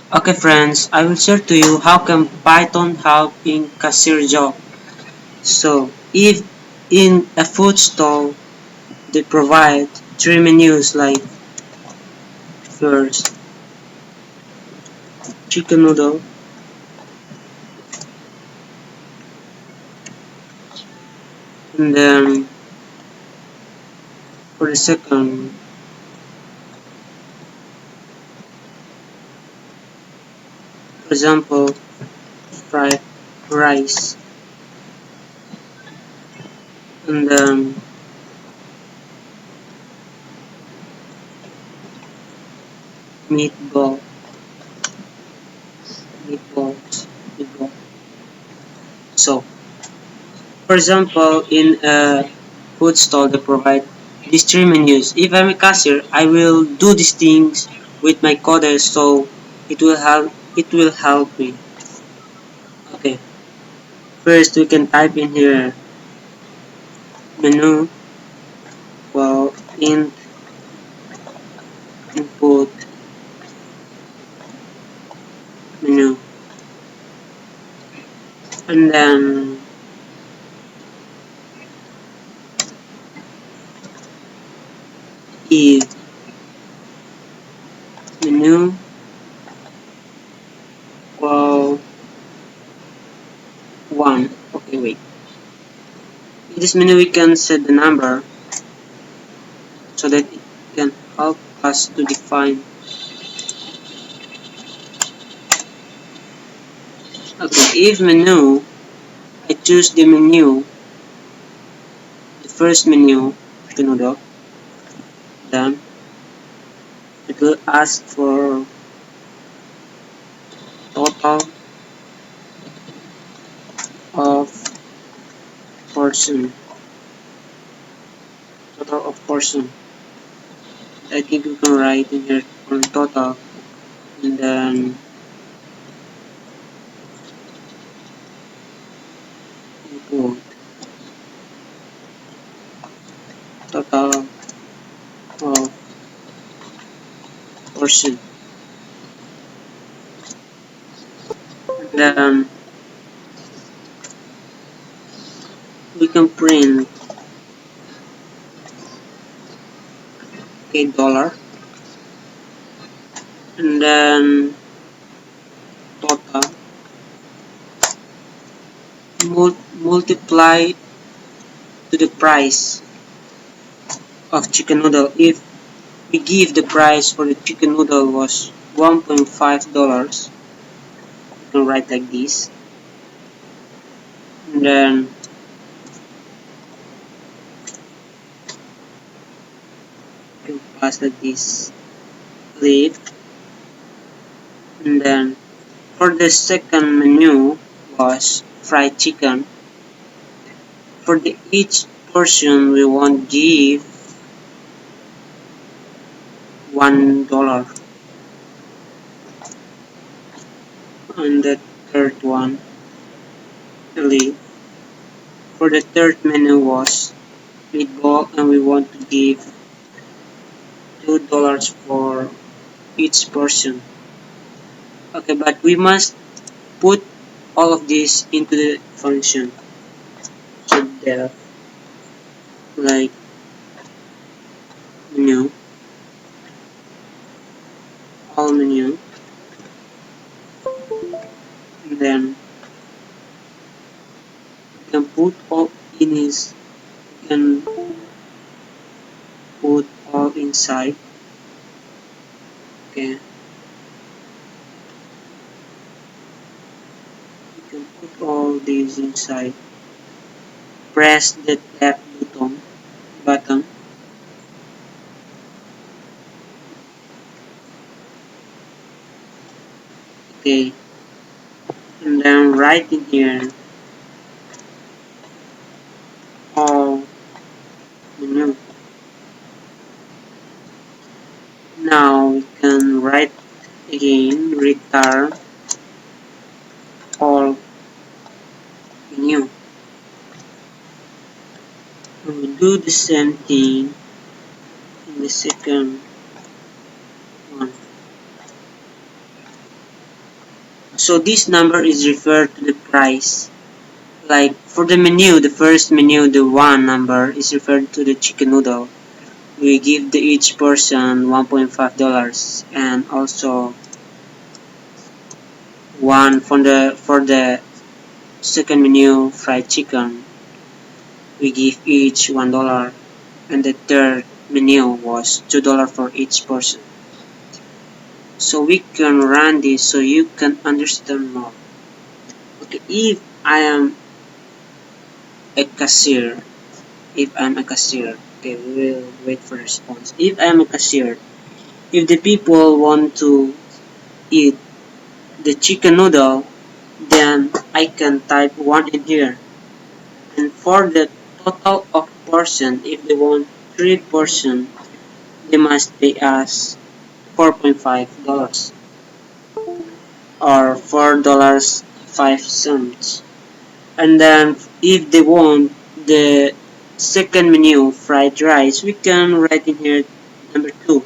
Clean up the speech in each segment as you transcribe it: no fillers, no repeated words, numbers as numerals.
Okay friends, I will share to you how can Python help in cashier job. So if in a food stall they provide three menus like first chicken noodle and then for the second for example fried rice and then meatball meatball. So for example in a food stall they provide these three menus. If I'm a cashier, I will do these things with my coder so it will help me. Okay. First we can type in here menu well input menu and then if menu well one. Okay wait. In this menu we can set the number so that it can help us to define. Okay, if menu I choose the menu, the first menu, chicken noodle, then it will ask for total of portion, total of portion. I think we can write in here on total and then input total of portion. And then we can print $8 and then total multiply to the price of chicken noodle. If we give the price for the chicken noodle was $1.5, you can write like this and then you can pass like this leave and then for the second menu was fried chicken. For the each portion we want give $1 and the third one leave. For the third menu was meatball and we want to give $2 for each portion. Okay, but we must put all of this into the function. So def like menu, all menu, and then you can put all in his, you can put all inside. Okay, you can put all these inside. Press the tab button. Okay, and then write in here all menu. Now we can write again return all menu. We will do the same thing in the second one. So this number is referred to the price. Like for the menu, the first menu, the one number is referred to the chicken noodle. We give the each person $1.5, and also one for the second menu, fried chicken. We give each $1, and the third menu was $2 for each person. So we can run this so you can understand more. Okay, if I am a cashier, if I'm a cashier, okay, we will wait for response. If I'm a cashier, if the people want to eat the chicken noodle, then I can type 1 in here. And for the total of portion, if they want 3 portion, they must pay us $4.5 or $4.05. And then if they want the second menu, fried rice, we can write in here number 2.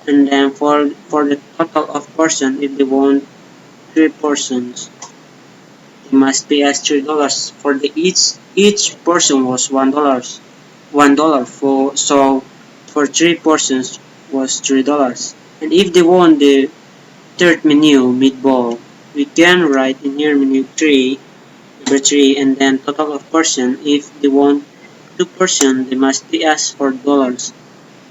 And then for the total of portion, if they want 3 portions, they must pay us $3. For the each portion was $1. For so for 3 portions was $3. And if they want the third menu, meatball, we can write in here menu 3, number 3, and then total of portion. If they want 2 portion, they must pay us $4,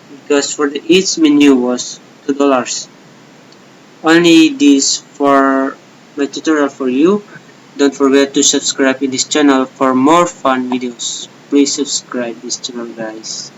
because for the each menu was $2. Only this for my tutorial for you. Don't forget to subscribe in this channel for more fun videos. Please subscribe this channel, guys.